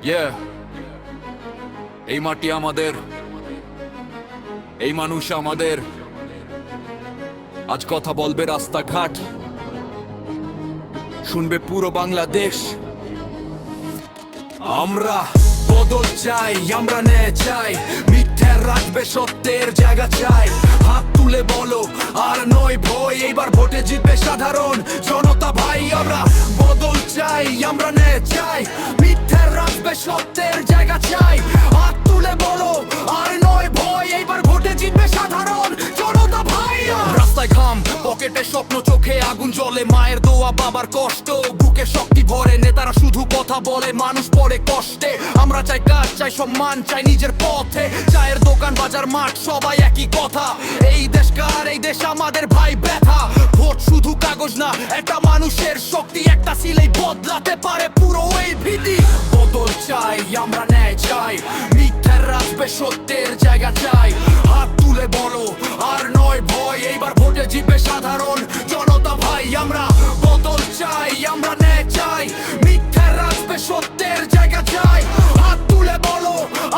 Yeah. এই মাটি আমাদের, এই মানুষ আমাদের। আজ কথা বলবে রাস্তাঘাট, শুনবে পুরো বাংলাদেশ। আমরা বদল চাই, আমরা ন্যায় চাই, মিথ্যা রাখবে সত্যের জায়গা চাই। হাত তুলে বলো আর নয় ভয়, এইবার ভোটে জিতবে সাধারণ জনতা ভাই। আমরা বদল চাই, আমরা ন্যায় চাই, মিথ্যা রাখবে সত্যের জায়গা চাই। হাত তুলে বলো আর নয় ভয়, এইবার ভোটে জিতবে সাধারণ জনতা ভাই। রাস্তায় ঘাম, পকেটে স্বপ্ন, চোখে আগুন জ্বলে, মায়ের দোয়া বাবার কষ্ট, বুকে শক্তি ভরে। নেতারা শুধু কথা বলে, মানুষ পড়ে কষ্টে। আমরা চাই কাজ, চাই সম্মান, চাই নিজের পথে। চায়ের দোকান, বাজার, মাঠ, সবাই একই কথা। এই দেশ কার, এই দেশ আমাদের ভাই। ব্যথা ভোট শুধু কাগজ না, একটা মানুষের শক্তি, একটা সিলেই বদলাতে পারে পুরো এই ভীতি। বদল চাই, আমরা ন্যায় চাই, মিথ্যার রাখবে সত্যের জায়গা চাই। হাত তুলে বলো আর নয় ভয়, এইবার ভোটে জিতবে সাধারণ জনতা ভাই। আমরা বদল চাই, আমরা ন্যায় চাই, মিথ্যার রাখবে সত্যের জায়গা চাই। হাত তুলে বলো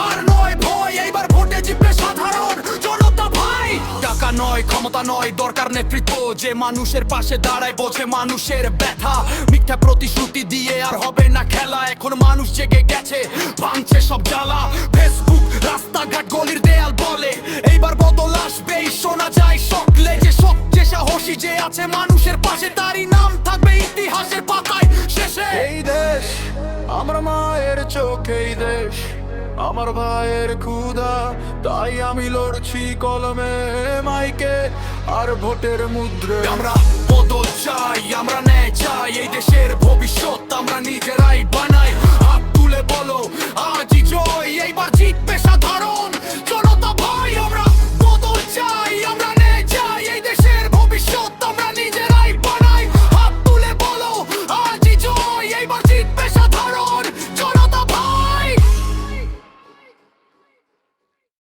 আর নয় ভয়, এইবার ভোটে জিতবে সাধারণ জনতা ভাই। টাকা নয়, ক্ষমতা নয়, দরকার নেতৃত্ব, যে মানুষের পাশে দাঁড়ায়, বোঝে মানুষের ব্যথা। মিথ্যা প্রতিশ্রুতি দিয়ে আর হবে না খেলা, এখন মানুষ জেগে গেছে, ভাঙছে সব জ্বালা। ফেসবুক, রাস্তাঘাট, গলির দেয়াল বলে এইবার বদল আসবে, শোনা যায় সকলে। যে সবচেয়ে সাহসী, যে আছে মানুষের পাশে, তারই নাম থাকবে ইতিহাসের পাতায় শেষে। এই দেশ আমার মায়ের চোখ, এই দেশ আমার ভাইয়ের ক্ষুধা, তাই আমি লড়ছি কলমে, মাইকে আর ভোটের মুদ্রে। আমরা বদল চাই, আমরা ন্যায় চাই, এই দেশের ভবিষ্যৎ আমরা নিজেরাই